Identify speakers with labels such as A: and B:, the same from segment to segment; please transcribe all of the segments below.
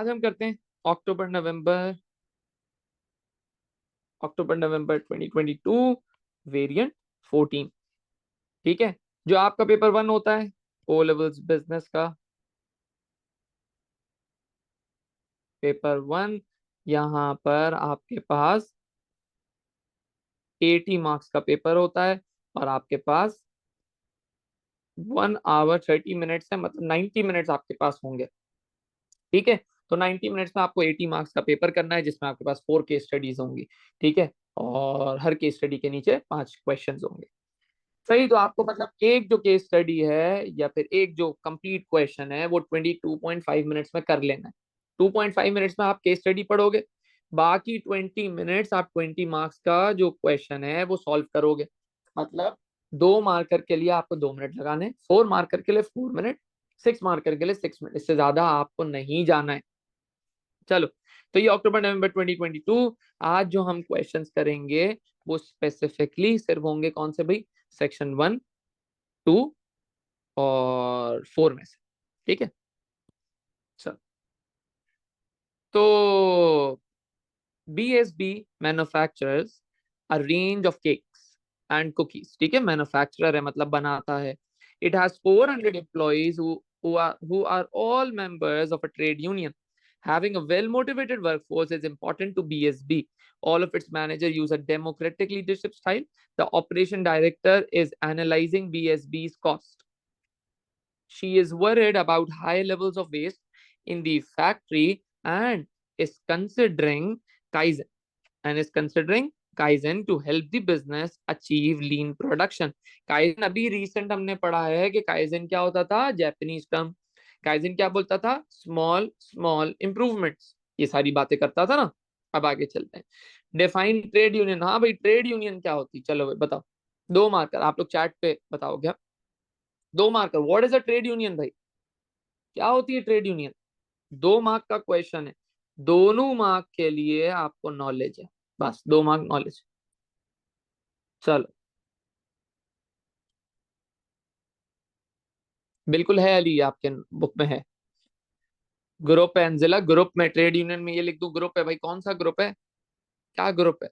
A: आज हम करते हैं अक्टूबर नवंबर अक्टूबर नवंबर 2022 वेरिएंट 14। ठीक है, जो आपका पेपर 1 होता है ओ लेवल्स बिजनेस का पेपर 1, यहाँ पर आपके पास 80 मार्क्स का पेपर होता है और आपके पास 1 आवर 30 मिनट्स है, मतलब 90 मिनट्स आपके पास होंगे। ठीक है, तो 90 मिनट्स में आपको 80 मार्क्स का पेपर करना है, जिसमें आपके पास 4 केस स्टडीज होंगी। ठीक है, और हर केस स्टडी के नीचे 5 क्वेश्चन होंगे। सही, तो आपको मतलब एक जो केस स्टडी है या फिर एक जो कंप्लीट क्वेश्चन है वो 22.5 मिनट्स में कर लेना है। 2.5 मिनट्स में आप केस स्टडी पढ़ोगे, बाकी 20 मिनट्स आप 20 मार्क्स का जो क्वेश्चन है वो सॉल्व करोगे। मतलब 2 मार्कर के लिए आपको 2 मिनट लगाने, 4 मार्कर के लिए 4 मिनट, 6 मार्कर के लिए 6 मिनट, इससे ज्यादा आपको नहीं जाना है। चलो, तो ये अक्टूबर नवंबर 2022 आज जो हम क्वेश्चंस करेंगे वो स्पेसिफिकली सिर्फ होंगे कौन से भाई, सेक्शन 1, 2 और 4 में से। ठीक है, चलो, तो BSB manufacturers a range of cakes and cookies. ठीक है, मैन्युफैक्चरर है मतलब बनाता है। It has 400 employees who are all members of a trade union. Having a well-motivated workforce is important to BSB. All of its managers use a democratic leadership style. The operation director is analyzing BSB's cost. She is worried about high levels of waste in the factory and is considering Kaizen Kaizen to help the business achieve lean production. Kaizen अभी recent हमने पढ़ा है कि Kaizen क्या होता था, Japanese term. Kaizen क्या बोलता था, स्मॉल स्मॉल इंप्रूवमेंट्स, ये सारी बातें करता था ना। अब आगे चलते हैं। Define trade union. हाँ भाई, ट्रेड यूनियन क्या होती, चलो भाई बताओ। 2 मार्कर आप लोग चैट पे बताओ क्या। 2 marker, what is a trade union भाई, क्या होती है ट्रेड यूनियन। 2 मार्क का क्वेश्चन है, दोनों मार्क के लिए आपको नॉलेज है, बस 2 मार्क नॉलेज। चलो, बिल्कुल है अली, आपके बुक में है। ग्रुप है अंजिला, ग्रुप में ट्रेड यूनियन में ये लिख दूं, ग्रुप है भाई, कौन सा ग्रुप है, क्या ग्रुप है।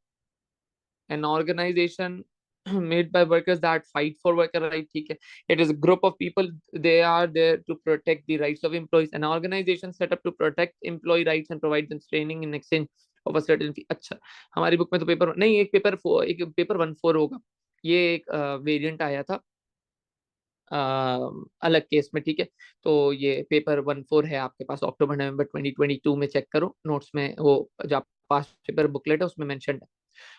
A: An organisation made by workers that fight for worker right, ठीक है। It is a group of people, they are there to protect the rights of employees. An organization set up to protect employee rights and provide them training in exchange of a certain fee. अच्छा, हमारी book में तो paper नहीं, एक paper 1/4 होगा। ये एक variant आया था अलग केस में। ठीक है, तो ये पेपर 1/4 है आपके पास, अक्टूबर नवंबर 2022 में चेक करो नोट्स में, वो जो पास पेपर बुकलेट है उसमें मेंशन है।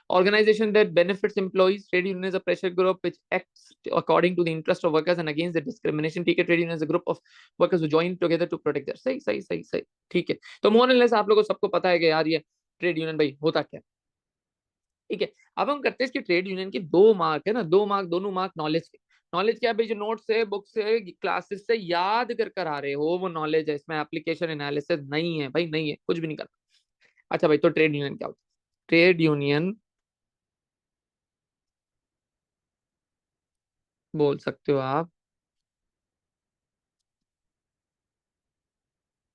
A: Organization that benefits employees, trade union is a pressure group which acts according to the interest of workers and against the discrimination. ठीक है, trade union is a group of workers who join together to protect their, सही सही सही सही। ठीक है, तो more and less आप लोगों को सबको पता है कि यार ये ट्रेड यूनियन भाई होता क्या है। ठीक है, अब हम करते हैं इसकी ट्रेड यूनियन की। 2 मार्क है ना, 2 मार्क, दोनों मार्क नॉलेज के। नॉलेज क्या है भाई, जो नोट से, बुक से, क्लासेस से याद कर कर आ रहे हो वो नॉलेज है, इसमें एप्लीकेशन एनालिसिस नहीं है भाई, नहीं है, कुछ भी नहीं करना। अच्छा भाई, तो ट्रेड यूनियन क्या होता है। ट्रेड यूनियन बोल सकते हो आप,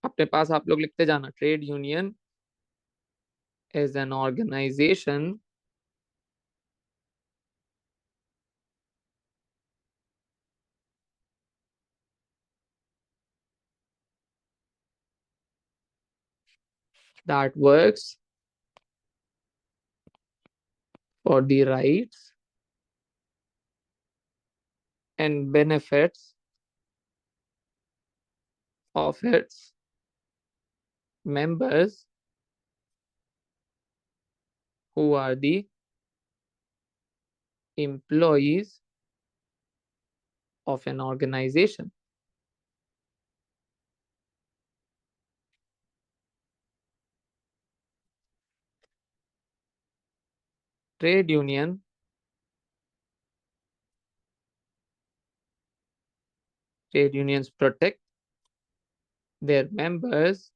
A: अपने पास आप लोग लिखते जाना। Trade union is an organisation that works for the rights and benefits of its members who are the employees of an organization. Trade union trade unions protect their members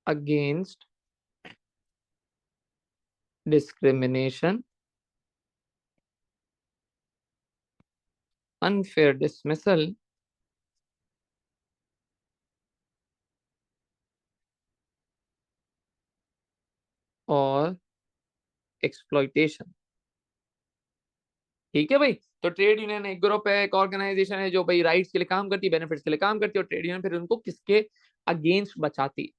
A: against discrimination unfair dismissal और exploitation. ठीक है भाई। तो trade union एक group है, एक organisation है जो भाई राइट्स के लिए काम करती है, बेनिफिट्स के लिए काम करती है, और ट्रेड यूनियन फिर उनको किसके अगेंस्ट बचाती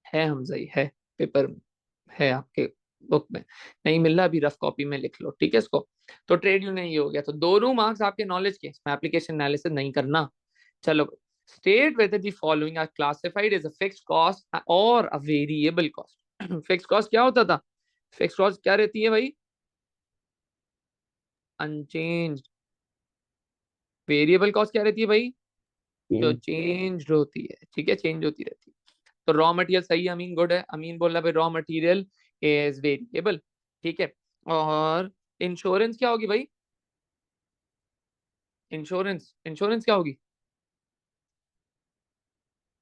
A: है। हमजा ही है, पेपर है आपके बुक में, नहीं मिल रहा अभी रफ कॉपी में लिख लो, ठीक है इसको। तो ट्रेड यूनियन ये हो गया, तो दोनों मार्क्स आपके नॉलेज के, इसमें एप्लीकेशन एनालिसिस नहीं करना। चलो, state whether the following are classified as a fixed cost और a variable cost. Fixed cost क्या होता था? फिक्स्ड कॉस्ट क्या रहती है भाई? अनचेंज। वेरिएबल कॉस्ट क्या रहती है भाई? जो चेंज होती है, ठीक है, चेंज होती रहती है। तो रॉ मटेरियल सही, अमीन गुड है, अमीन बोल रहा भाई रॉ मटेरियल इज वेरिएबल, ठीक है। और इंश्योरेंस क्या होगी भाई? इंश्योरेंस, इंश्योरेंस क्या होगी?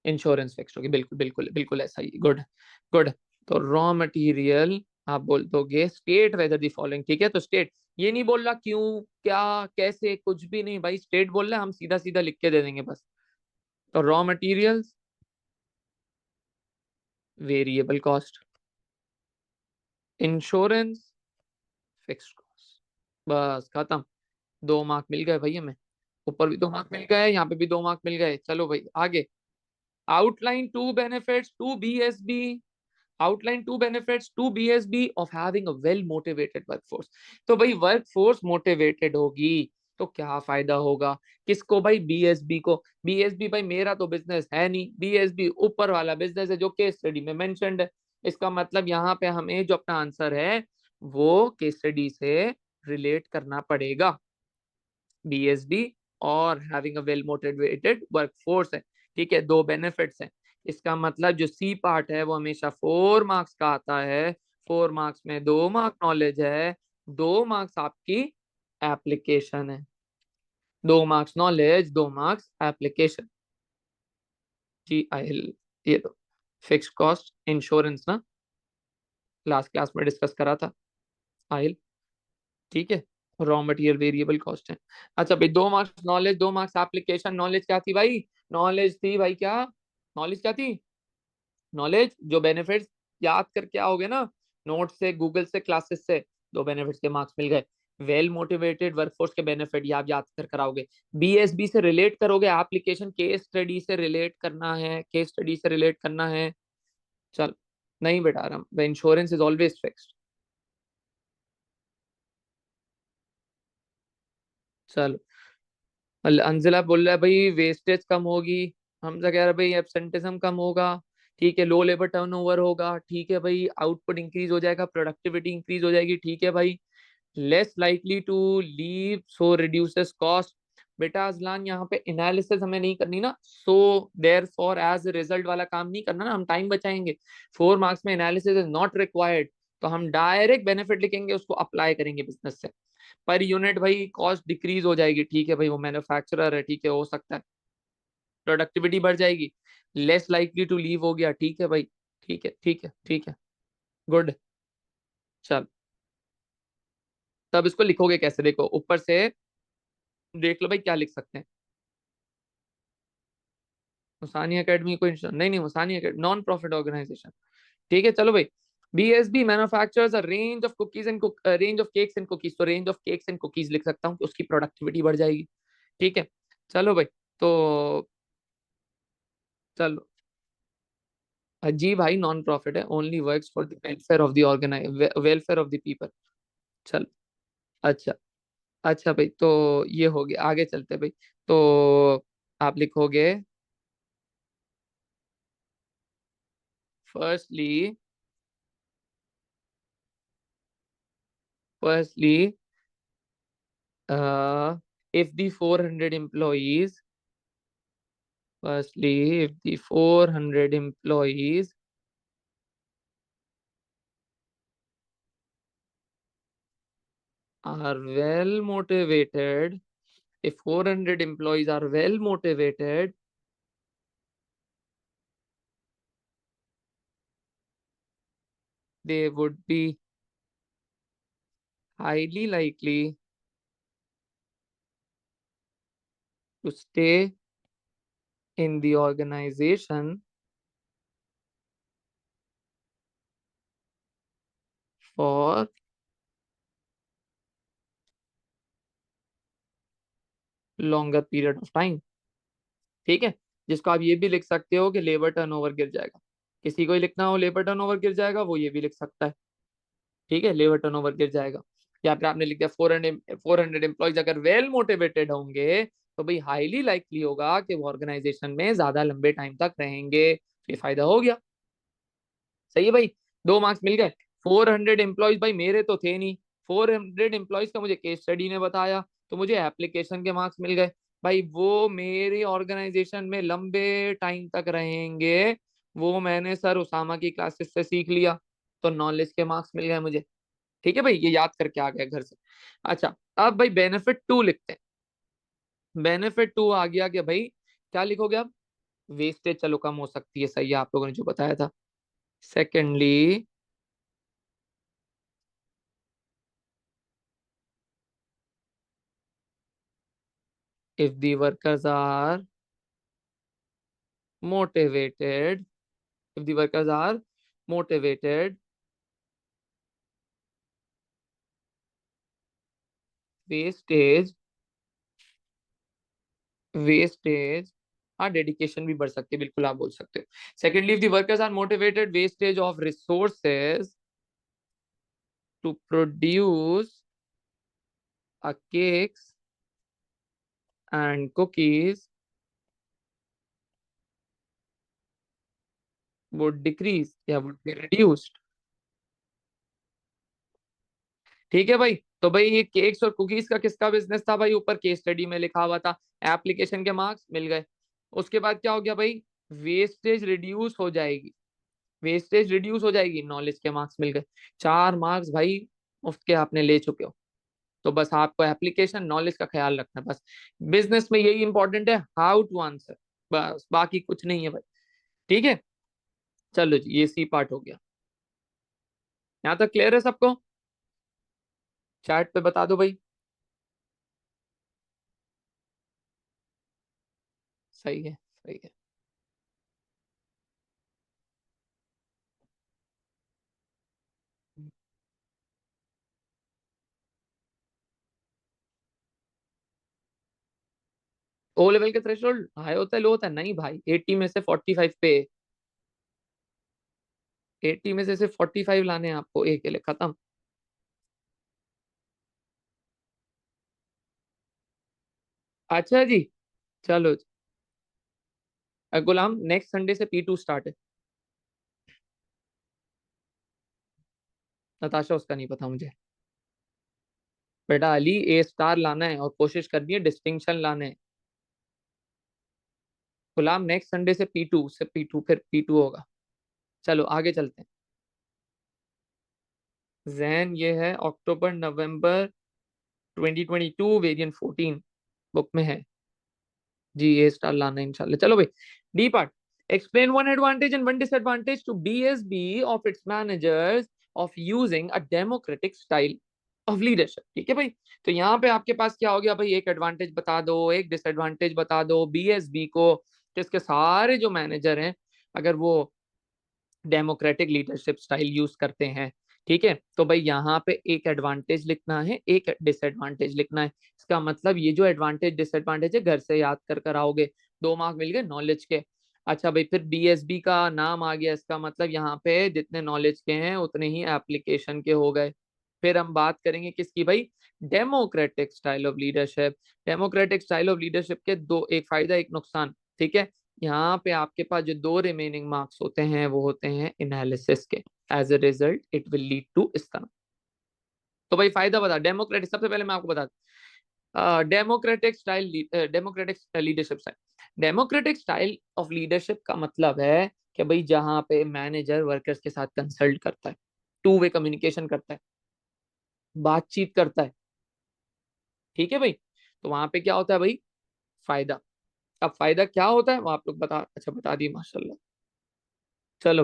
A: इंश्योरेंस फिक्स होगी, बिल्कुल बिल्कुल बिल्कुल ऐसा ही, गुड गुड। तो रॉ मटेरियल आप बोल दोगे स्टेट वेदर दी फॉलोइंग, ठीक है। तो स्टेट ये नहीं बोल रहा क्यों, क्या, कैसे, कुछ भी नहीं भाई, स्टेट बोल रहा है, हम सीधा सीधा लिख के दे देंगे बस। तो raw materials variable cost, insurance fixed cost, बस खत्म। 2 मार्क मिल गए भाई हमें, ऊपर भी 2 मार्क मिल गए, यहाँ पे भी 2 मार्क मिल गए। चलो भाई आगे। Outline two benefits to BSB, outline two benefits to BSB of having a well motivated workforce। तो भाई वर्कफोर्स मोटिवेटेड होगी तो क्या फायदा होगा किसको भाई? बीएसबी को। बीएसबी भाई मेरा तो बिजनेस है नहीं, बीएसबी ऊपर वाला बिजनेस है जो केस स्टडी में मेंशन्ड है। इसका मतलब यहाँ पे हमें जो अपना आंसर है वो केस स्टडी से रिलेट करना पड़ेगा। बीएसबी और having a well motivated workforce है, ठीक है, 2 बेनिफिट्स हैं। इसका मतलब जो सी पार्ट है वो हमेशा 4 मार्क्स का आता है। 4 मार्क्स में 2 मार्क नॉलेज है, 2 मार्क्स आपकी एप्लीकेशन है। 2 मार्क्स नॉलेज, 2 मार्क्स एप्लीकेशन। जी आई, ये दो फिक्स कॉस्ट इंश्योरेंस ना, लास्ट क्लास में डिस्कस करा था, आइल, ठीक है। रॉ मटेरियल वेरिएबल कॉस्ट है। अच्छा भाई, 2 marks knowledge, 2 marks application. Knowledge क्या थी भाई? नॉलेज थी भाई क्या? नॉलेज क्या थी? नॉलेज जो बेनिफिट्स याद करके आओगे ना, नोट से, गूगल से, क्लासेस से, 2 बेनिफिट्स के मार्क्स मिल गए। वेल मोटिवेटेड वर्कफोर्स के बेनिफिट ये आप याद कर कराओगे। बीएसबी से रिलेट करोगे, एप्लीकेशन केस स्टडी से रिलेट करना है, केस स्टडी से रिलेट करना है। चल, नहीं बेटा आराम, the insurance is always fixed. चलो, अंजिला बोल रहा है भाई वेस्टेज कम होगी, हमजा कह रहा है भाई एब्सेंटिज्म कम होगा, ठीक है, लो लेबर टर्नओवर होगा, ठीक है भाई, आउटपुट इंक्रीज हो जाएगा, प्रोडक्टिविटी इंक्रीज हो जाएगी, ठीक है भाई, less likely to leave so reduces cost. बेटा अजलान यहाँ पे एनालिसिस हमें नहीं करनी ना, so therefore as result वाला काम नहीं करना ना, हम टाइम बचाएंगे। 4 मार्क्स में एनालिसिस इज नॉट रिक्वायर्ड, तो हम डायरेक्ट बेनिफिट लिखेंगे, उसको अप्लाई करेंगे बिजनेस से। पर यूनिट भाई कॉस्ट डिक्रीज हो जाएगी, ठीक है भाई, वो मैन्युफैक्चरर है, ठीक है, हो सकता है। प्रोडक्टिविटी बढ़ जाएगी, लेस लाइकली टू लीव हो गया, ठीक है भाई, ठीक है ठीक है ठीक है, गुड। चल, तब इसको लिखोगे कैसे? देखो ऊपर से देख लो भाई क्या लिख सकते हैं। हुसानी एकेडमी को नहीं नहीं, Husani academy non profit organisation, ठीक है। चलो भाई, BSB manufactures a range of cookies and range of cakes and cookies, तो range of cakes and cookies लिख सकता हूँ, उसकी प्रोडक्टिविटी बढ़ जाएगी, ठीक है। चलो भाई, तो चलो, जी भाई नॉन प्रॉफिट है, only works for the welfare of the organise, welfare of the people. चल, अच्छा, अच्छा भाई, तो ये हो गया, आगे चलते भाई। तो आप लिखोगे firstly, firstly if the 400 employees, firstly if the 400 employees are well motivated, if 400 employees are well motivated, they would be highly likely to stay in the organisation for longer period of time. ठीक है, जिसको आप ये भी लिख सकते हो कि लेबर टर्नओवर गिर जाएगा। किसी को ही लिखना हो लेबर टर्नओवर गिर जाएगा, वो ये भी लिख सकता है। ठीक है, लेबर टर्नओवर गिर जाएगा। या फिर आपने लिख दिया 400 एम्प्लॉयज अगर वेल मोटिवेटेड होंगे तो भाई हाईली लाइकली होगा कि वो ऑर्गेनाइजेशन में ज्यादा लंबे टाइम तक रहेंगे। ये फायदा हो गया। सही है भाई, 2 मार्क्स मिल गए। 400 एम्प्लॉयज भाई मेरे तो थे नहीं, 400 एम्प्लॉयज का मुझे केस स्टडी ने बताया, तो मुझे एप्लीकेशन के मार्क्स मिल गए। भाई वो मेरी ऑर्गेनाइजेशन में लंबे टाइम तक रहेंगे, वो मैंने सर उसामा की क्लासेस से सीख लिया, तो नॉलेज के मार्क्स मिल गए मुझे। ठीक है भाई, ये याद करके आ गया घर से। अच्छा, अब भाई बेनिफिट टू लिखते हैं। बेनिफिट टू आ गया कि भाई क्या लिखोगे आप? वेस्टेज चलो कम हो सकती है, सही है, आप लोगों ने जो बताया था। Secondly, if the workers are motivated, if the workers are motivated, wastage, wastage, हाँ डेडिकेशन भी बढ़ सकती है, बिल्कुल आप बोल सकते हो। Secondly, if the workers are motivated, wastage of resources to produce a cakes and cookies would decrease या वुड बी रिड्यूस्ड। ठीक है भाई, तो भाई ये केक्स और कुकीज का किसका बिजनेस था भाई? ऊपर केस स्टडी में लिखा हुआ था। एप्लीकेशन के मार्क्स मिल गए। उसके बाद क्या हो गया भाई? वेस्टेज रिड्यूस हो जाएगी, वेस्टेज रिड्यूस हो जाएगी, नॉलेज के मार्क्स मिल गए। 4 मार्क्स भाई मुफ्त के आपने ले चुके हो। तो बस आपको एप्लीकेशन नॉलेज का ख्याल रखना है बस। बिजनेस में यही इंपॉर्टेंट है, हाउ टू आंसर, बस बाकी कुछ नहीं है भाई। ठीक है, चलो जी, ये सी पार्ट हो गया। यहाँ तक क्लियर है सबको? चैट पे बता दो भाई। सही है, सही है। ओ लेवल के थ्रेशोल्ड हाई होता है लो होता है? नहीं भाई, 80 में से 45 पे, 80 में से सिर्फ 45 लाने हैं आपको, ए के लिए खत्म। अच्छा जी, चलो जी। गुलाम, नेक्स्ट संडे से P2 स्टार्ट है। नताशा, उसका नहीं पता मुझे। बेटा अली, A स्टार लाना है और कोशिश करनी है डिस्टिंक्शन लाने है। गुलाम, नेक्स्ट संडे से P2, से P2 फिर P2 होगा। चलो आगे चलते हैं। जैन ये है अक्टूबर नवंबर 2022 वेरिएंट 14 बुक में है जी। A स्टार लाना है इंशाल्लाह। चलो भाई, D part. Explain one advantage and one disadvantage to BSB of its managers of using a democratic style of leadership. ठीक है भाई, तो यहाँ पे आपके पास क्या हो गया भाई? एक एडवांटेज बता दो, एक डिसएडवांटेज बता दो BSB को, जिसके सारे जो मैनेजर हैं अगर वो डेमोक्रेटिक लीडरशिप स्टाइल यूज करते हैं। ठीक है, तो भाई यहाँ पे एक एडवांटेज लिखना है, एक डिसएडवांटेज लिखना है। इसका मतलब ये जो एडवांटेज डिसएडवांटेज है घर से याद कर आओगे। 2 मार्क मिल गए नॉलेज के। अच्छा भाई, फिर BSB का नाम आ गया, इसका मतलब यहाँ पे जितने नॉलेज के हैं उतने ही एप्लीकेशन के हो गए। फिर हम बात करेंगे किसकी भाई? Democratic style of leadership. Democratic style of leadership के दो, एक फायदा एक नुकसान। ठीक है, यहाँ पे आपके पास जो 2 रिमेनिंग मार्क्स होते हैं वो होते हैं एनालिसिस के। As a result it will lead to इस तरह। तो भाई फायदा बता, डेमोक्रेटिक, सबसे पहले मैं आपको बता, democratic style, democratic leadership style. Democratic style of leadership का मतलब है कि भाई जहां पे मैनेजर वर्कर्स के साथ कंसल्ट करता है, 2 वे कम्युनिकेशन करता है, बातचीत करता है। ठीक है भाई, तो वहां पे क्या होता है भाई? फायदा। अब फायदा क्या होता है वो आप लोग बता, अच्छा बता दिए, माशाल्लाह। चलो,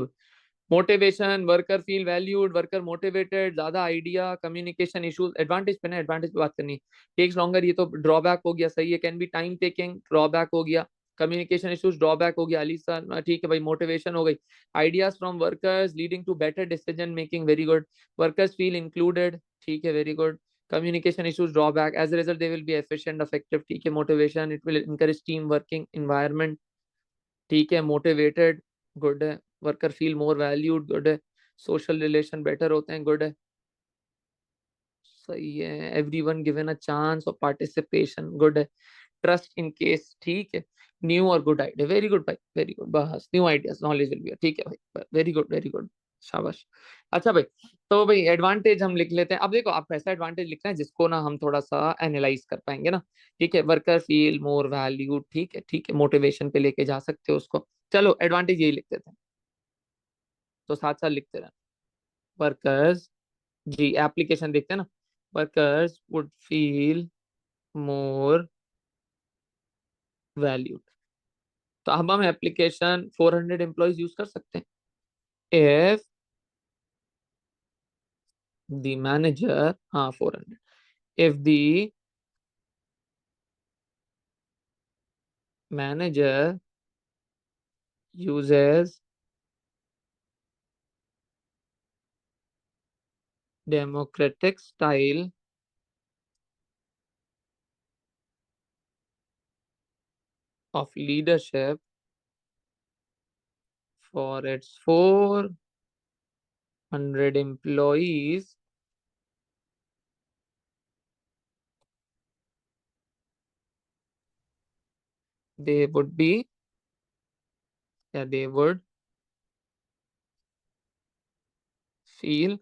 A: motivation, worker feel valued, worker motivated, ज्यादा आइडिया, कम्युनिकेशन इश्यूज, एडवांटेज पे ना, एडवांटेज पे बात करनी, टेक्स लॉन्गर, ये तो ड्रॉबैक हो गया, सही है, can be time taking, drawback हो गया, कम्युनिकेशन इश्यूज ड्रॉबैक हो गया, अली सर ठीक है भाई, मोटिवेशन हो गई, ideas from workers leading to better decision making, very good, workers feel included, ठीक है, very good, communication issues drawback, as a result they will be efficient effective, ठीक है, motivation, it will encourage team working environment, ठीक है, motivated, good है, worker feel more valued, good है, social relation better होते हैं, गुड है, सही है, everyone given a chance of participation, good है, ट्रस्ट इन केस, ठीक है, न्यू और गुड आइडिया, वेरी गुड भाई, वेरी गुड, बस new ideas knowledge will be, ठीक है भाई, वेरी गुड, वेरी गुड, शाबाश। अच्छा भाई, तो भाई एडवांटेज हम लिख लेते हैं, अब देखो आपको ऐसा एडवांटेज लिखना है जिसको ना हम थोड़ा सा एनालाइज कर पाएंगे ना, ठीक है, वर्कर फील मोर वैल्यू, ठीक है, ठीक है, मोटिवेशन पे लेके जा सकते हो उसको, चलो एडवांटेज यही लिख देते हैं, तो साथ साथ लिखते रहना, वर्कर्स, जी एप्लीकेशन देखते हैं ना, workers would feel more valued, तो अब हम एप्लीकेशन 400 एम्प्लॉयज यूज कर सकते हैं, इफ द मैनेजर, हाँ 400, if the manager uses democratic style of leadership for its 400 employees, they would be, yeah, they would feel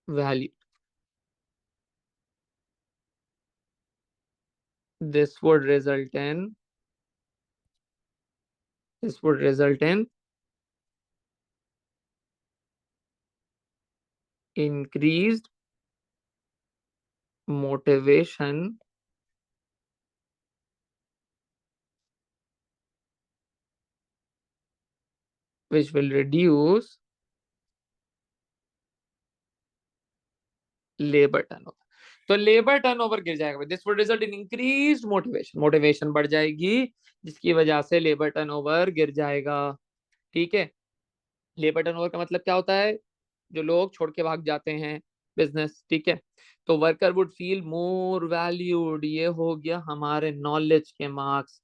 A: valued. This would result in, this would result in increased motivation, which will reduce labour turnover, तो labour turnover गिर जाएगा, this would result in increased motivation, motivation बढ़ जाएगी, जिसकी वजह से labour turnover गिर जाएगा, ठीक है, लेबर टर्नओवर का मतलब क्या होता है, जो लोग छोड़ के भाग जाते हैं बिजनेस, ठीक है, तो worker would feel more valued, ये हो गया हमारे नॉलेज के मार्क्स,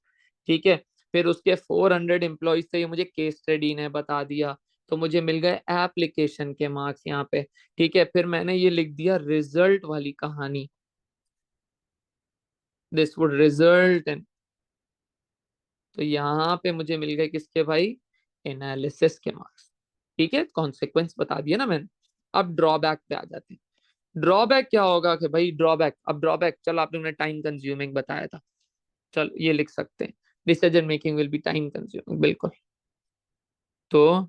A: ठीक है, फिर उसके 400 एम्प्लॉयज से, ये मुझे केस स्टडी ने बता दिया, तो मुझे मिल गए एप्लीकेशन के मार्क्स यहाँ पे, ठीक है, फिर मैंने ये लिख दिया रिजल्ट वाली कहानी, दिस वुड रिजल्ट इन, तो यहाँ पे मुझे मिल गए किसके भाई, एनालिसिस के मार्क्स, ठीक है, कॉन्सिक्वेंस बता दिया ना मैंने, अब ड्रॉबैक पे आ जाते हैं, ड्रॉबैक क्या होगा कि भाई ड्रॉबैक, अब ड्रॉबैक चलो आपने टाइम कंज्यूमिंग बताया था, चलो ये लिख सकते हैं, decision making will be time consuming, बिल्कुल, तो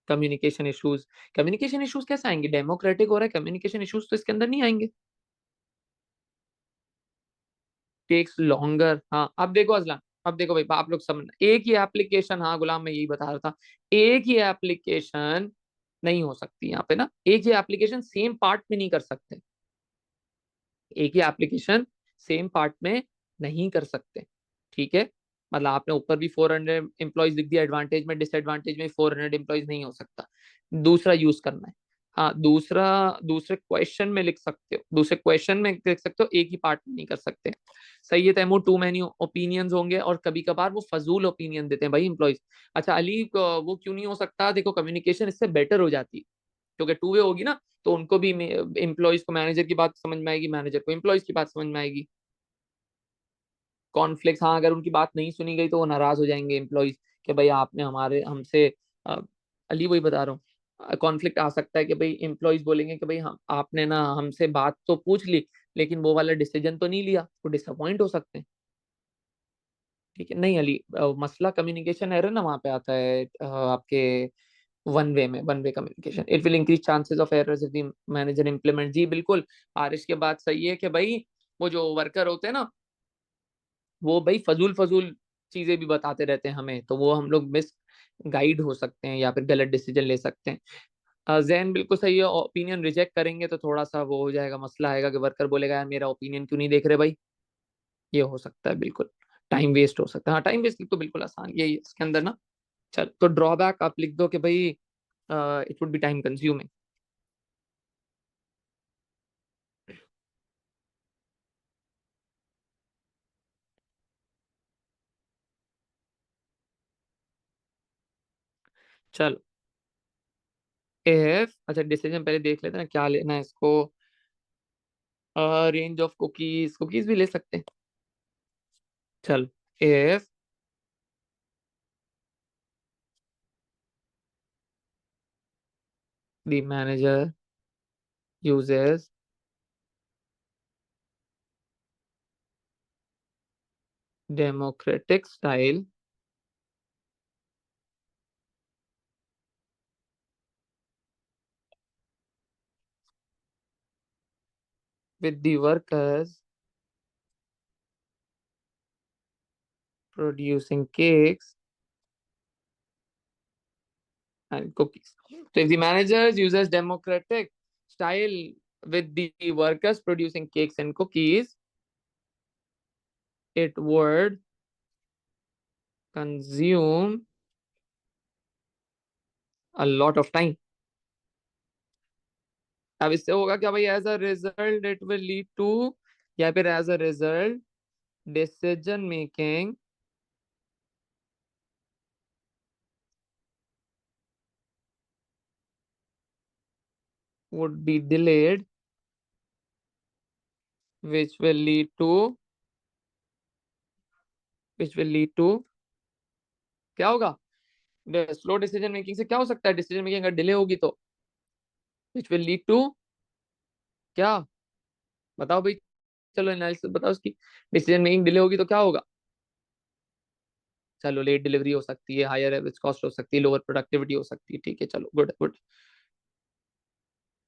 A: कम्युनिकेशन इश्यूज, कम्युनिकेशन इश्यूज कैसे आएंगे, डेमोक्रेटिक हो रहा है, कम्युनिकेशन इश्यूज तो इसके अंदर नहीं आएंगे, टेक्स लॉन्गर, हाँ अब देखो अजलान, अब देखो भाई आप लोग समझना, एक ही एप्लीकेशन, हाँ गुलाम मैं यही बता रहा था, एक ही एप्लीकेशन नहीं हो सकती यहाँ पे ना, एक ही एप्लीकेशन सेम पार्ट में नहीं कर सकते, एक ही एप्लीकेशन सेम पार्ट में नहीं कर सकते, ठीक है, मतलब आपने ऊपर भी 400 एम्प्लॉयज लिख दिया एडवांटेज में, डिसएडवांटेज में 400 एम्प्लॉयज नहीं हो सकता, दूसरा यूज करना है, हाँ दूसरा, दूसरे क्वेश्चन में लिख सकते हो, दूसरे क्वेश्चन में लिख सकते हो, एक ही पार्ट में नहीं कर सकते, सही है, तैमूर टू मैनी ओपिनियंस होंगे, और कभी कभार वो फजूल ओपिनियन देते हैं भाई एम्प्लॉयज, अच्छा अली वो क्यों नहीं हो सकता, देखो कम्युनिकेशन इससे बेटर हो जाती है, क्योंकि टू वे होगी ना, तो उनको भी एम्प्लॉयज को मैनेजर की बात समझ में आएगी, मैनेजर को एम्प्लॉयज की बात समझ में आएगी, कॉन्फ्लिक्ट, हाँ अगर उनकी बात नहीं सुनी गई तो वो नाराज हो जाएंगे एम्प्लॉयज, कि भाई आपने हमारे हमसे अ, अली वही बता रहा हूँ, कॉन्फ्लिक्ट आ सकता है कि भाई एम्प्लॉयज बोलेंगे कि भाई हम आपने ना हमसे बात तो पूछ ली, लेकिन वो वाला डिसीजन तो नहीं लिया, वो डिसअपॉइंट हो सकते हैं, ठीक है, नहीं अली मसला कम्युनिकेशन एरर ना वहाँ पे आता है, आपके वन वे में, one way communication, it will increase chances of errors if the manager implement, जी बिल्कुल, आरिश के बात सही है कि भाई वो जो वर्कर होते हैं ना, वो भाई फजूल फजूल चीजें भी बताते रहते हैं हमें, तो वो हम लोग मिस गाइड हो सकते हैं या फिर गलत डिसीजन ले सकते हैं। जैन बिल्कुल सही है, ओपिनियन रिजेक्ट करेंगे तो थोड़ा सा वो हो जाएगा, मसला आएगा कि वर्कर बोलेगा यार मेरा ओपिनियन क्यों नहीं देख रहे भाई। ये हो सकता है बिल्कुल, टाइम वेस्ट हो सकता है। हाँ, टाइम वेस्ट तो बिल्कुल आसान यही है इसके अंदर ना। चल तो ड्रॉबैक आप लिख दो कि भाई it would be time consuming. चलो इफ, अच्छा डिसीजन पहले देख लेते हैं क्या लेना है इसको। रेंज ऑफ कुकीज, कुकीज भी ले सकते हैं। चल if the manager uses democratic style with the workers producing cakes and cookies. So if the manager uses democratic style with the workers producing cakes and cookies, it would consume a lot of time. अब इससे होगा क्या भाई, as a result it will lead to, या फिर as a result decision making would be delayed, which will lead to, which will lead to क्या होगा, slow decision making से क्या हो सकता है, डिसीजन मेकिंग अगर डिले होगी तो विच विल लीड टू क्या, बताओ भाई, चलो एनालिसिस बताओ उसकी। डिसीजन मेकिंग डिले होगी तो क्या होगा, चलो लेट डिलीवरी हो सकती है, हायर एवरेज कॉस्ट हो सकती है, लोअर प्रोडक्टिविटी हो सकती है, ठीक है चलो गुड गुड,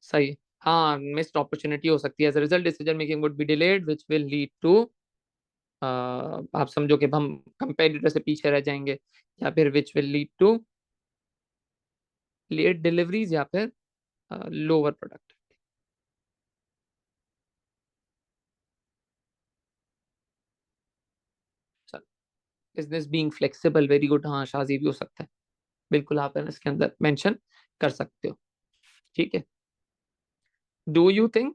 A: सही है। हाँ, मिस्ड अपॉर्चुनिटी हो सकती है, as a result decision making would be delayed which will lead to, आप समझो कि हम कंपेटिटर से पीछे रह जाएंगे, या फिर which will lead to late deliveries या फिर लोअर प्रोडक्ट। चलो, business being flexible, very good, हाँ शाजी भी हो सकता है, बिल्कुल आप है ना इसके अंदर मेंशन कर सकते हो, ठीक है। डू यू थिंक,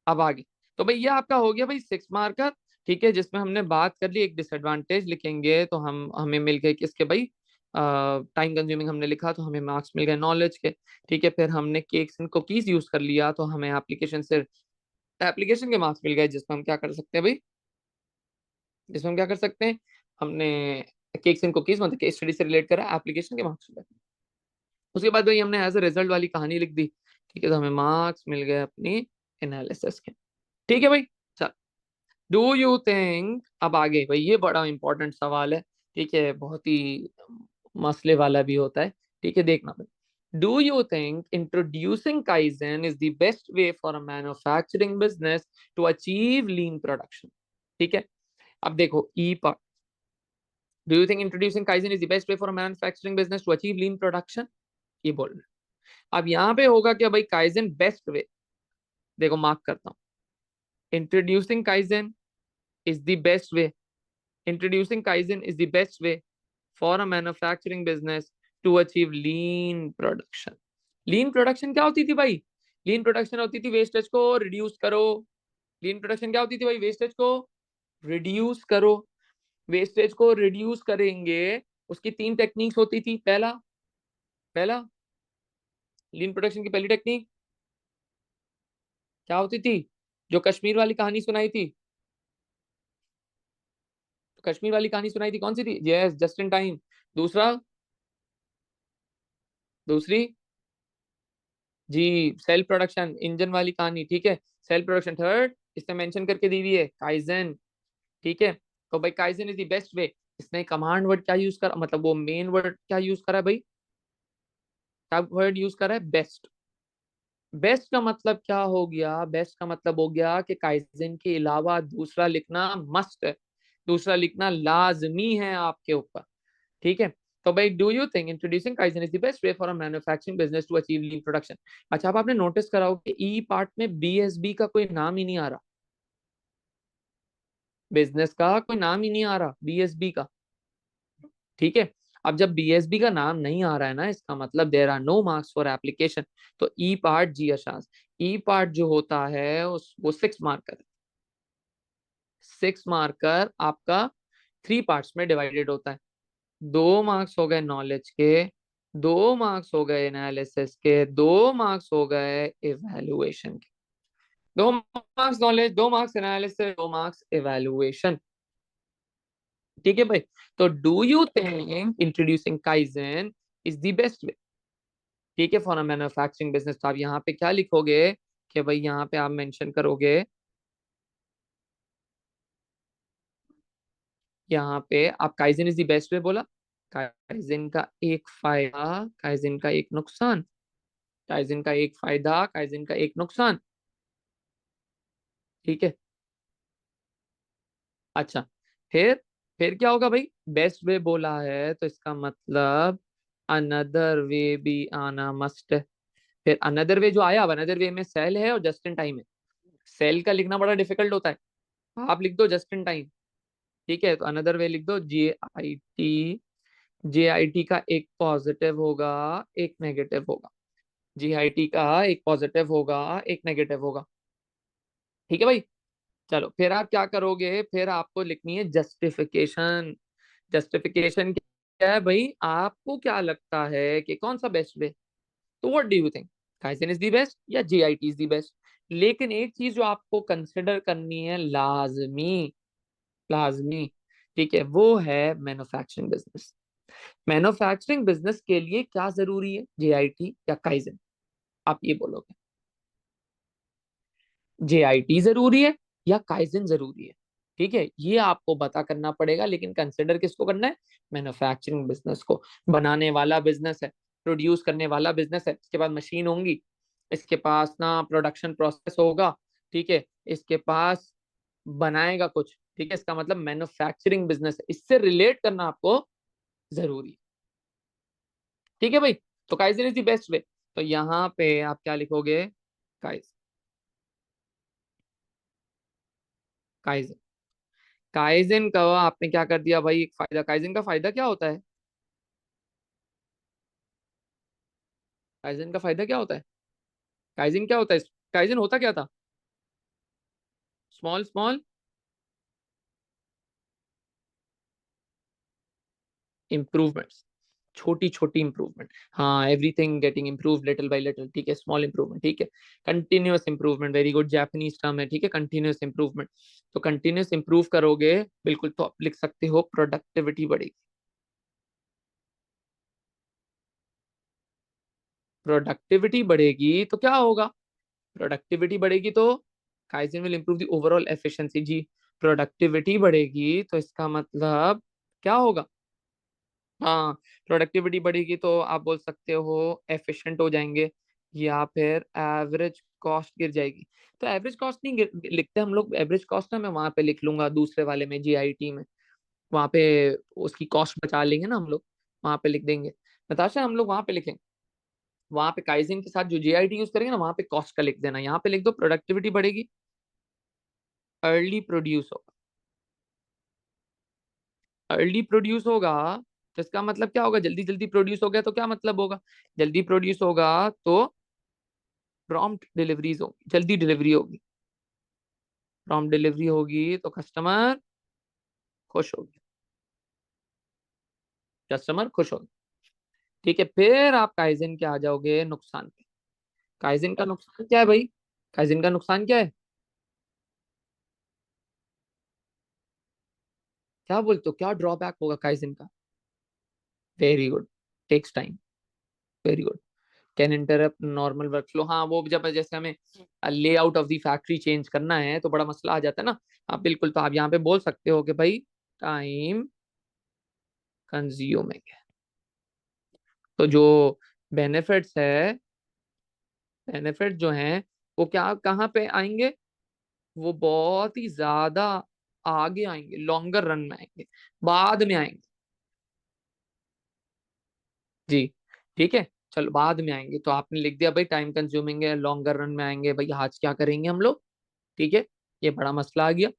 A: अब आगे, तो भाई ये आपका हो गया भाई 6 मार्कर, ठीक है, जिसमें हमने बात कर ली, एक डिसएडवांटेज लिखेंगे तो हम हमें मिल गए किसके भाई, टाइम कंज्यूमिंग हमने लिखा तो हमें मार्क्स मिल गए नॉलेज के, ठीक है। फिर हमने केक्स एंड कुकीज यूज कर लिया तो हमें एप्लीकेशन से, एप्लीकेशन के मार्क्स मिल गए, जिसमें हम क्या कर सकते हैं भाई, जिसमें हम क्या कर सकते हैं, हमने केक्स एंड कुकीज मतलब केस स्टडी से रिलेट करा, एप्लीकेशन के मार्क्स मिल गए। उसके बाद भाई हमने एज अ रिजल्ट वाली कहानी लिख दी, ठीक है, तो हमें मार्क्स मिल गए अपनी एनालिसिस के, ठीक है भाई। चल, डू यू थिंक, अब आगे भाई ये बड़ा इंपॉर्टेंट सवाल है, ठीक है, बहुत ही मसले वाला भी होता है, ठीक है, देखना भाई। Do you think introducing kaizen is the best way for a manufacturing business to achieve lean production, ठीक है। अब देखो E part, do you think introducing kaizen is the best way for a manufacturing business to achieve lean production, ये बोल रहे हैं। अब यहाँ पे होगा क्या भाई, काइजन बेस्ट वे, देखो मार्क करता हूँ, introducing kaizen is the best way, introducing kaizen is the best way for a manufacturing business to achieve lean production। Lean production क्या होती थी भाई, लीन प्रोडक्शन होती थी वेस्टेज को रिड्यूस करो, लीन प्रोडक्शन क्या होती थी भाई, वेस्टेज को रिड्यूस करो, वेस्टेज को रिड्यूस करेंगे, उसकी 3 टेक्निक्स होती थी, पहला, पहला लीन प्रोडक्शन की पहली टेक्निक क्या होती थी, जो कश्मीर वाली कहानी सुनाई थी, तो कश्मीर वाली कहानी सुनाई थी कौन सी थी, यस जस्ट इन टाइम। दूसरा, दूसरी जी सेल्फ प्रोडक्शन, इंजन वाली कहानी, ठीक है, सेल्फ प्रोडक्शन। थर्ड इसने मेंशन करके दी हुई है काइजन, ठीक है। तो भाई काइजन इज द बेस्ट वे, इसने कमांड वर्ड क्या यूज करा, मतलब वो मेन वर्ड क्या यूज करा है भाई, क्या वर्ड यूज करा है, बेस्ट। बेस्ट का मतलब क्या हो गया, बेस्ट का मतलब हो गया कि काइजन के अलावा दूसरा लिखना मस्ट है, दूसरा लिखना लाजमी है आपके ऊपर, ठीक है। तो भाई, do you think introducing kaizen is the best way for a manufacturing business to achieve lean production? अच्छा, अब आपने नोटिस करा हो कि ई पार्ट में बीएसबी का कोई नाम ही नहीं आ रहा, बिजनेस का कोई नाम ही नहीं आ रहा बीएसबी का, ठीक है। अब जब बीएसबी का नाम नहीं आ रहा है ना, इसका मतलब there are no marks for application. तो ई पार्ट, जी अशांस, ई पार्ट जो होता है वो 6 मार्कर, 6 मार्कर आपका 3 पार्ट्स में डिवाइडेड होता है। 2 मार्क्स हो गए नॉलेज के, 2 मार्क्स हो गए एनालिसिस के, 2 मार्क्स हो गए इवेल्युएशन के। 2 marks knowledge, 2 marks analysis, 2 marks evaluation, ठीक है भाई। तो do you think introducing kaizen is the best वे, ठीक है, फॉर अ मैन्युफैक्चरिंग बिजनेस? तो आप यहाँ पे क्या लिखोगे कि भाई, यहाँ पे आप मेंशन करोगे, यहाँ पे आप काइजन इज द बेस्ट वे बोला, काइजन का एक फायदा, काइजन का एक नुकसान, काइजन का एक फायदा, काइजन का एक नुकसान, ठीक है। अच्छा, फिर फिर क्या होगा भाई? बेस्ट वे बोला है तो इसका मतलब अनदर वे भी आना मस्ट है। फिर अनदर वे जो आया, अब अनदर वे में सेल है और जस्ट इन टाइम है। सेल का लिखना बड़ा डिफिकल्ट होता है, आप लिख दो जस्ट इन टाइम, ठीक है। तो अनदर वे लिख दो JIT, JIT का एक पॉजिटिव होगा, एक नेगेटिव होगा, JIT का एक पॉजिटिव होगा, एक नेगेटिव होगा, ठीक है भाई। चलो, फिर आप क्या करोगे? फिर आपको लिखनी है जस्टिफिकेशन। जस्टिफिकेशन क्या है भाई? आपको क्या लगता है कि कौन सा बेस्ट वे? तो what do you think, kaizen is the best या JIT इज द बेस्ट? लेकिन एक चीज जो आपको कंसिडर करनी है, लाजमी, लाजमी, ठीक है, वो है मैन्युफैक्चरिंग बिजनेस। मैन्युफैक्चरिंग बिजनेस के लिए क्या जरूरी है, JIT या काइजन? आप ये बोलोगे, JIT जरूरी है या काइजन जरूरी है? ठीक है, ये आपको पता करना पड़ेगा, लेकिन कंसिडर किसको करना है? मैन्युफैक्चरिंग बिजनेस को। बनाने वाला बिजनेस है, प्रोड्यूस करने वाला बिजनेस है, इसके बाद मशीन होंगी, इसके पास ना प्रोडक्शन प्रोसेस होगा, ठीक है, इसके पास बनाएगा कुछ, ठीक है, इसका मतलब मैन्युफैक्चरिंग बिजनेस है, इससे रिलेट करना आपको जरूरी है, ठीक है भाई। तो काइजन इज द बेस्ट वे, तो यहाँ पे आप क्या लिखोगे? काइजन, काइजन, काइजन का आपने क्या कर दिया भाई? एक फायदा, काइजन का फायदा क्या होता है? काइजन का फायदा क्या होता है? काइजन क्या होता है? काइजन होता क्या था? स्मॉल स्मॉल इंप्रूवमेंट्स, छोटी छोटी इंप्रूवमेंट, हाँ, everything getting improve little bye little, ठीक है, स्मॉल इंप्रूवमेंट, ठीक है। Continuous improvement, very good, Japanese term है, ठीक है, कंटिन्यूअस इंप्रूवमेंट। तो कंटिन्यूअस इंप्रूव करोगे, बिल्कुल, तो आप लिख सकते हो प्रोडक्टिविटी बढ़ेगी। प्रोडक्टिविटी बढ़ेगी तो क्या होगा? प्रोडक्टिविटी बढ़ेगी तो kaizen will improve the overall efficiency, जी। प्रोडक्टिविटी बढ़ेगी तो इसका मतलब क्या होगा? हाँ, प्रोडक्टिविटी बढ़ेगी तो आप बोल सकते हो एफिशिएंट हो जाएंगे, या फिर एवरेज कॉस्ट गिर जाएगी। तो एवरेज कॉस्ट नहीं लिखते हम लोग, एवरेज कॉस्ट ना मैं वहां पे लिख लूंगा दूसरे वाले में, JIT में, वहां पे उसकी कॉस्ट बचा लेंगे ना हम लोग, वहां पे लिख देंगे। नताशा, हम लोग वहां पे लिखेंगे, वहां पे काइजिन के साथ जो JIT यूज करेंगे ना, वहां पे कॉस्ट का लिख देना, यहाँ पे लिख दो प्रोडक्टिविटी बढ़ेगी, अर्ली प्रोड्यूस होगा, अर्ली प्रोड्यूस होगा। तो इसका मतलब क्या होगा? जल्दी जल्दी प्रोड्यूस हो गया तो क्या मतलब होगा? जल्दी प्रोड्यूस होगा तो प्रॉम्प्ट डिलीवरीज होगी, जल्दी डिलीवरी होगी, प्रॉम्प्ट डिलीवरी होगी तो कस्टमर खुश होगी, कस्टमर खुश होगी, ठीक है। फिर आप काइजन के आ जाओगे नुकसान पे। काइजन का नुकसान क्या है भाई? काइजन का नुकसान क्या है? क्या बोलते हो, क्या ड्रॉबैक होगा काइजन का? Very good, takes time, very good, can interrupt normal work flow. हाँ, वो जब जैसे हमें layout of the factory change करना है तो बड़ा मसला आ जाता है ना। आप बिल्कुल, तो आप यहाँ पे बोल सकते हो कि भाई टाइम कंज्यूमिंग है। तो जो बेनिफिट्स है, बेनिफिट जो हैं, वो क्या कहाँ पे आएंगे? वो बहुत ही ज्यादा आगे आएंगे, लॉन्गर रन में आएंगे, बाद में आएंगे। जी, ठीक है, चलो बाद में आएंगे। तो आपने लिख दिया भाई टाइम कंज्यूमिंग है, लॉन्गर रन में आएंगे, भाई आज क्या करेंगे हम लोग। ठीक है, ये बड़ा मसला आ गया।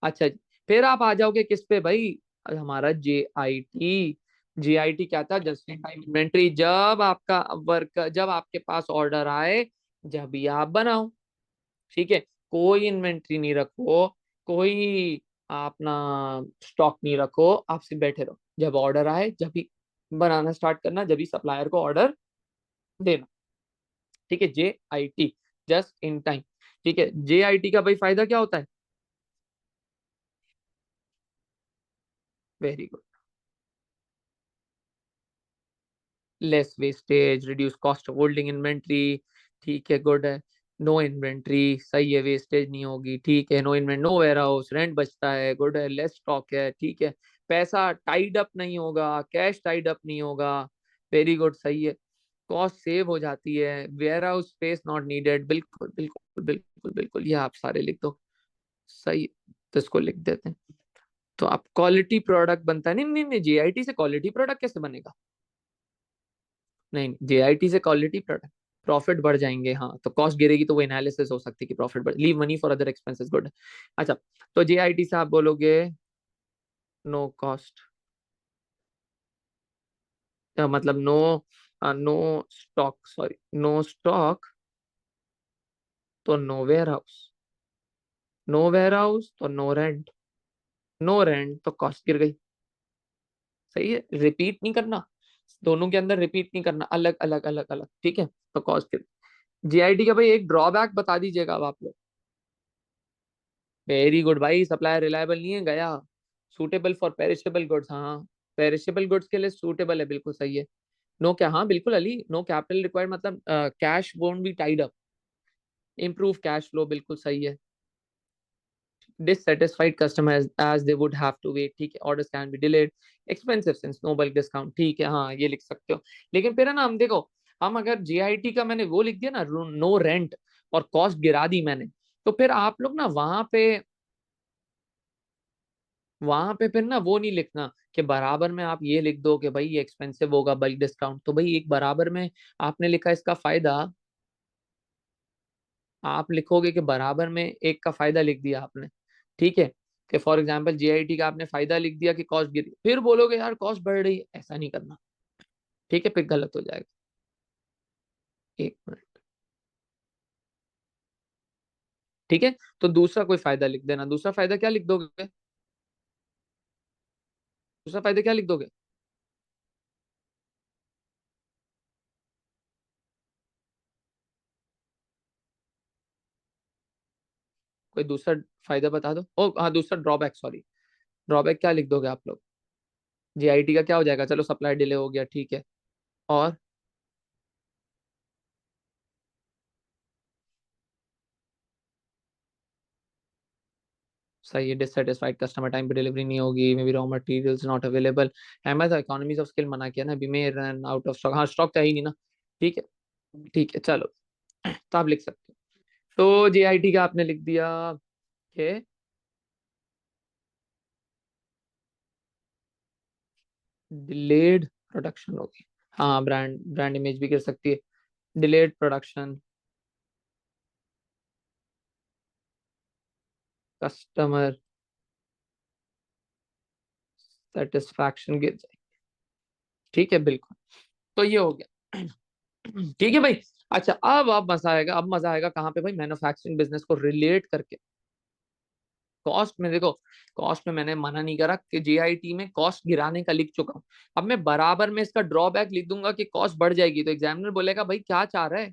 A: अच्छा जी, फिर आप आ जाओगे किस पे भाई, हमारा JIT। JIT क्या था, जस्ट इन टाइम इन्वेंट्री। जब आपका वर्क, जब आपके पास ऑर्डर आए, जब ही आप बनाओ। ठीक है, कोई इन्वेंट्री नहीं रखो, कोई अपना स्टॉक नहीं रखो, आप सिर्फ बैठे रहो, जब ऑर्डर आए जब ही बनाना स्टार्ट करना, जब ही सप्लायर को ऑर्डर देना। ठीक है, JIT, जस्ट इन टाइम। ठीक है, JIT का भाई फायदा क्या होता है। Very good, less wastage, reduce cost of holding inventory. ठीक है, गुड है। नो इन्वेंट्री, सही है, वेस्टेज नहीं होगी। ठीक है, no inventory, no warehouse, rent बचता है, गुड है। लेस स्टॉक है, ठीक है। पैसा टाइड अप नहीं होगा, कैश टाइड अप नहीं होगा, वेरी गुड, सही है। कॉस्ट सेव हो जाती है, warehouse space not needed, बिल्कुल बिल्कुल बिल्कुल बिल्कुल, ये आप सारे लिख दो। सही, तो इसको लिख देते हैं। तो आप क्वालिटी प्रोडक्ट बनता है, नहीं नहीं नहीं, JIT से क्वालिटी प्रोडक्ट कैसे बनेगा। नहीं, JIT से क्वालिटी प्रोडक्ट, प्रॉफिट बढ़ जाएंगे। हाँ, तो कॉस्ट गिरेगी तो वो एनालिसिस हो सकती है कि प्रॉफिट बढ़, leave money for other expenses, good. अच्छा, तो JIT से आप बोलोगे नो कॉस्ट, मतलब no, no stock, sorry, no stock तो no warehouse, no warehouse तो नो रेंट, नो रेंट तो कॉस्ट गिर गई। सही है, रिपीट नहीं करना, दोनों के अंदर रिपीट नहीं करना, अलग अलग अलग अलग। ठीक है, तो कॉस्ट गिर। JIT का भाई एक ड्रॉबैक बता दीजिएगा अब आप लोग। वेरी गुड भाई, सप्लायर रिलायबल नहीं है, गया। सूटेबल फॉर पेरिशेबल गुड्स, हाँ, पेरिशेबल गुड्स के लिए सूटेबल है, बिल्कुल सही है। नो क्या, हाँ बिल्कुल अली, नो कैपिटल रिक्वायर्ड, मतलब cash won't be tied up, improve cash flow, बिल्कुल सही है। dissatisfied customers as they would have to wait, ठीक है, orders can be delayed, expensive since no bulk discount, ठीक है, हाँ ये लिख सकते हो। लेकिन फिर है ना, हम देखो, हम अगर JIT का मैंने वो लिख दिया ना, नो रेंट, और कॉस्ट गिरा दी मैंने, तो फिर आप लोग ना वहां पे फिर ना वो नहीं लिखना कि बराबर में आप ये लिख दो कि भाई ये एक्सपेंसिव होगा बल्क डिस्काउंट, तो भाई एक बराबर में आपने लिखा इसका फायदा, आप लिखोगे कि बराबर में एक का फायदा लिख दिया आपने। ठीक है, कि फॉर एग्जांपल JIT का आपने फायदा लिख दिया कि कॉस्ट गिरी, फिर बोलोगे यार कॉस्ट बढ़ रही है, ऐसा नहीं करना। ठीक है, फिर गलत हो जाएगा। एक मिनट। ठीक है, तो दूसरा कोई फायदा लिख देना, दूसरा फायदा क्या लिख दोगे, दूसरा फायदा क्या लिख दोगे। कोई दूसरा फायदा बता दो, ओ हाँ, दूसरा ड्रॉबैक, सॉरी, ड्रॉबैक क्या लिख दोगे आप लोग। JIT का क्या हो जाएगा, चलो सप्लाई डिले हो गया, ठीक है, और सही है, डिससेटिस्फाइड कस्टमर, टाइम पे डिलीवरी नहीं होगी, may be raw materials not available, अहमद इकोनॉमीज ऑफ स्केल मना किया ना, अभी में रन आउट ऑफ स्टॉक, हाँ स्टॉक चाहिए नहीं ना। ठीक है, ठीक है, चलो, तो आप लिख सकते हो। तो JIT का आपने लिख दिया कि डिलेड प्रोडक्शन होगी, हाँ ब्रांड ब्रांड इमेज भी कर सकती है, डिलेड प्रोडक्शन, कस्टमर सेटिस्फैक्शन गिर जाए। ठीक है, बिल्कुल, तो ये हो गया। ठीक है भाई। अच्छा, अब मजा आएगा, अब मजा आएगा कहाँ पे भाई, मैन्युफैक्चरिंग बिजनेस को रिलेट करके। कॉस्ट में देखो, कॉस्ट में मैंने मना नहीं करा कि JIT में कॉस्ट गिराने का लिख चुका हूँ। अब मैं बराबर में इसका ड्रॉबैक लिख दूंगा कि कॉस्ट बढ़ जाएगी, तो एग्जामिनर बोलेगा भाई क्या चाह रहा है।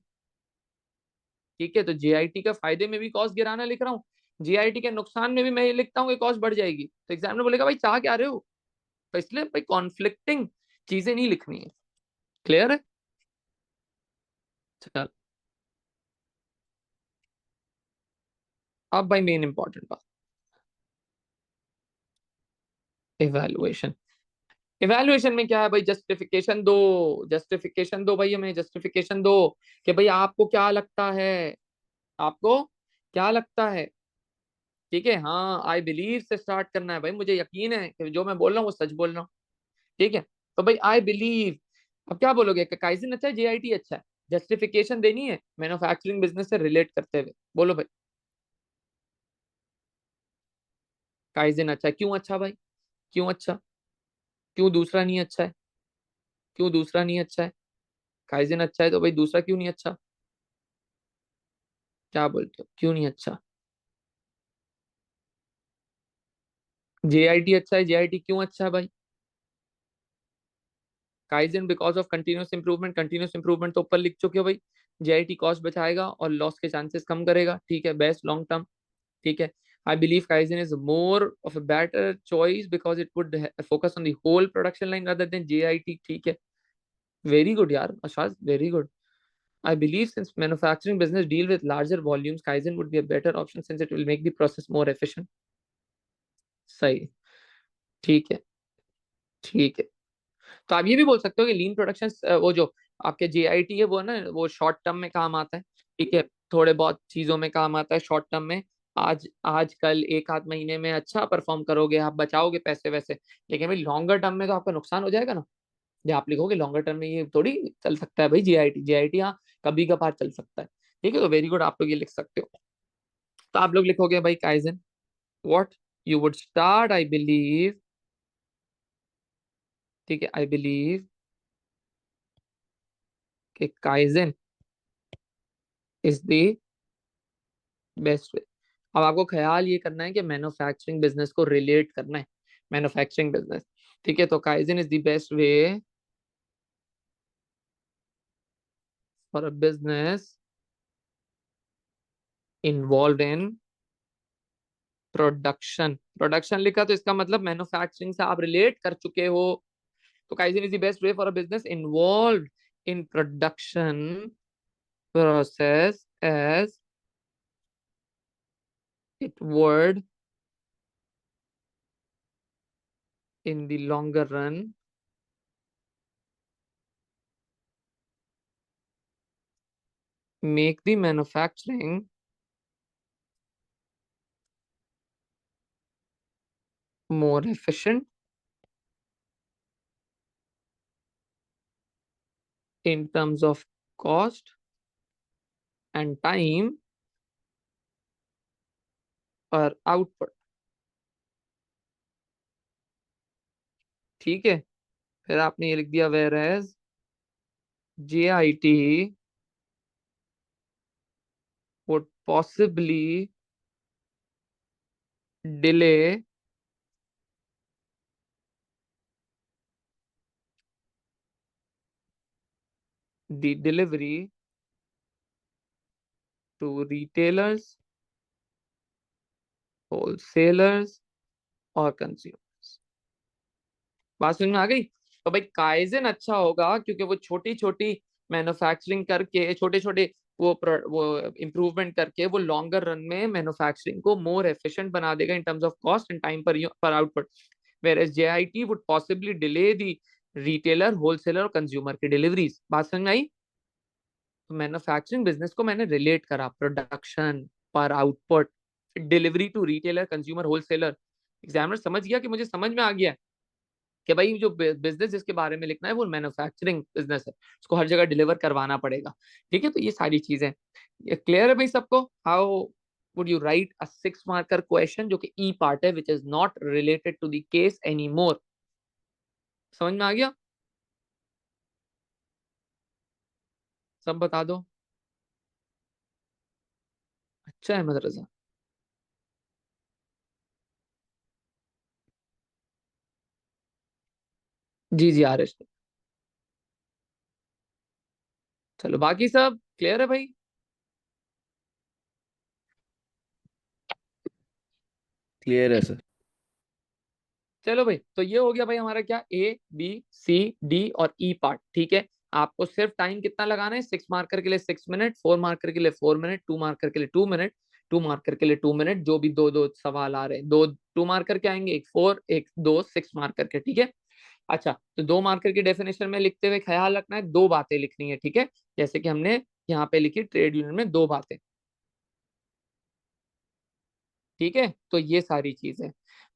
A: ठीक है, तो JIT का फायदे में भी कॉस्ट गिराना लिख रहा हूँ, JIT के नुकसान में भी मैं ये लिखता हूँ कि कॉस्ट बढ़ जाएगी, तो एग्जामिनर बोलेगा भाई चाह क्या रहे हो। तो इसलिए भाई कॉन्फ्लिक्टिंग चीजें नहीं लिखनी है। क्लियर है। चल, अब भाई मेन इंपॉर्टेंट बात, इवैल्यूएशन। इवैल्यूएशन में क्या है भाई, जस्टिफिकेशन दो, जस्टिफिकेशन दो भाई, हमें जस्टिफिकेशन दो कि भाई आपको क्या लगता है, आपको क्या लगता है ठीक है, हाँ आई बिलीव से स्टार्ट करना है भाई, मुझे यकीन है कि जो मैं बोल रहा हूँ वो सच बोल रहा हूँ। ठीक है, तो भाई आई बिलीव, अब क्या बोलोगे, काइजन अच्छा है जेआईटी अच्छा है? जस्टिफिकेशन देनी है मैन्युफैक्चरिंग बिजनेस से रिलेट करते हुए, बोलो भाई। काइजन अच्छा है, क्यों अच्छा भाई? क्यों अच्छा? क्यों दूसरा नहीं अच्छा है? क्यों दूसरा नहीं अच्छा है? काइजन अच्छा है तो भाई दूसरा क्यों नहीं अच्छा? क्या बोलते हो, क्यों नहीं अच्छा? जेआईटी अच्छा है, जेआईटी क्यों अच्छा है भाई? Kaizen because of continuous improvement, continuous improvement तो ऊपर लिख चुके हो भाई। जेआईटी कॉस्ट बचाएगा और लॉस के चांसेस कम करेगा, ठीक है, बेस्ट लॉन्ग टर्म। ठीक है, I believe kaizen is more of a better choice because it would focus on the whole production line rather than JIT, ठीक है। वेरी गुड यार Ashaz, very good. I believe since manufacturing business deal with larger volumes, Kaizen would be a better option since it will make the process more efficient. सही, ठीक है, ठीक है। तो आप ये भी बोल सकते हो कि लीन प्रोडक्शन, वो जो आपके जेआईटी है वो ना, वो शॉर्ट टर्म में काम आता है, ठीक है, थोड़े बहुत चीजों में काम आता है शॉर्ट टर्म में। आज आज कल एक आध महीने में अच्छा परफॉर्म करोगे, आप बचाओगे पैसे वैसे, लेकिन भाई लॉन्गर टर्म में तो आपका नुकसान हो जाएगा ना। जो आप लिखोगे लॉन्गर टर्म में ये थोड़ी चल सकता है भाई, जेआईटी, जेआईटी हाँ कभी कभार चल सकता है। ठीक है, तो वेरी गुड, आप लोग ये लिख सकते हो। तो आप लोग लिखोगे भाई kaizen, what you would start, I believe, ठीक है, आई बिलीव कि काइजन इज द बेस्ट वे। अब आपको ख्याल ये करना है कि मैन्युफैक्चरिंग बिजनेस को रिलेट करना है, मैन्युफैक्चरिंग बिजनेस, ठीक है। तो kaizen is the best way for a business involve in production, production लिखा तो इसका मतलब मैन्युफैक्चरिंग से आप रिलेट कर चुके हो। तो kaizen is the best way for a business involve in production process as it would in the longer run make the manufacturing more efficient in terms of cost and time or output, ठीक है। फिर आपने ये लिख दिया whereas JIT would possibly delay the delivery to retailers, wholesalers और consumers। बात समझ में आ गई? तो भाई काइजन अच्छा होगा क्योंकि वो छोटी छोटी मैन्युफैक्चरिंग करके, छोटे छोटे वो इम्प्रूवमेंट करके वो लॉन्गर रन में मैन्युफैक्चरिंग को मोर एफिशिएंट बना देगा in terms of cost and time पर output. Whereas JIT would possibly delay the retailer, wholesaler और कंज्यूमर की डिलीवरीज। बात समझ में आई? तो मैन्युफैक्चरिंग बिजनेस को मैंने रिलेट करा प्रोडक्शन पर output, delivery to retailer, consumer, wholesaler. Examiner समझ गया कि मुझे समझ में आ गया कि भाई जो बिजनेस जिसके बारे में लिखना है वो मैन्युफैक्चरिंग बिजनेस है, उसको हर जगह डिलीवर करवाना पड़ेगा। ठीक है, तो ये सारी चीजें, ये क्लियर है भाई सबको? How would you write a 6 marker question जो कि ई पार्ट है which is not related to the case any more? समझ में आ गया? सब बता दो। अच्छा है मदरसा। जी जी आर एस। चलो बाकी सब क्लियर है भाई?
B: क्लियर है सर।
A: चलो भाई, तो ये हो गया भाई हमारा क्या, A B C D और ई पार्ट, ठीक है। आपको सिर्फ टाइम कितना लगाना है, 6 मार्कर के लिए 6 मिनट, 4 मार्कर के लिए 4 मिनट, 2 मार्कर के लिए 2 मिनट, 2 मार्कर के लिए 2 मिनट, जो भी दो दो सवाल आ रहे हैं, दो 2 मार्कर के आएंगे, एक 4 एक 2 6 मार्कर के, ठीक है। अच्छा, तो 2 मार्कर की डेफिनेशन में लिखते हुए ख्याल रखना है, दो बातें लिखनी है, ठीक है। जैसे कि हमने यहाँ पे लिखी ट्रेड यूनियन में दो बातें। ठीक है, तो ये सारी चीजें।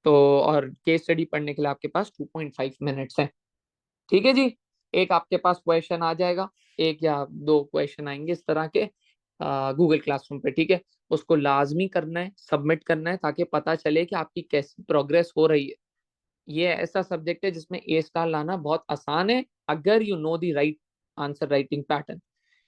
A: तो और केस स्टडी पढ़ने के लिए आपके पास 2.5 मिनट्स है। ठीक है जी। एक आपके पास क्वेश्चन आ जाएगा, एक या दो क्वेश्चन आएंगे इस तरह के गूगल क्लासरूम पे। ठीक है, उसको लाजमी करना है, सबमिट करना है, ताकि पता चले कि आपकी कैसी प्रोग्रेस हो रही है। ये ऐसा सब्जेक्ट है जिसमें ए स्टार लाना बहुत आसान है, अगर you know the right answer writing pattern.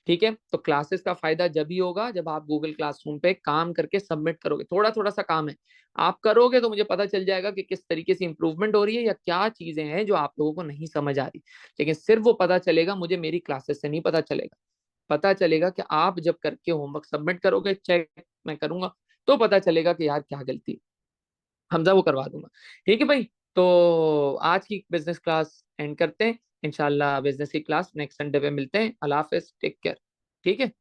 A: ठीक है, तो क्लासेस का फायदा जब ही होगा जब आप गूगल क्लासरूम पे काम करके सबमिट करोगे। थोड़ा थोड़ा सा काम है, आप करोगे तो मुझे पता चल जाएगा कि किस तरीके से इंप्रूवमेंट हो रही है या क्या चीजें हैं जो आप लोगों को नहीं समझ आ रही। लेकिन सिर्फ वो पता चलेगा मुझे मेरी क्लासेस से नहीं पता चलेगा। पता चलेगा कि आप जब करके होमवर्क सबमिट करोगे, चेक मैं करूंगा, तो पता चलेगा कि यार क्या गलती, हमजा वो करवा दूंगा। ठीक है भाई। तो आज की बिजनेस क्लास एंड करते हैं। इंशाल्लाह बिजनेस की क्लास नेक्स्ट संडे पे मिलते हैं। अल्लाह हाफिज, टेक केयर। ठीक है।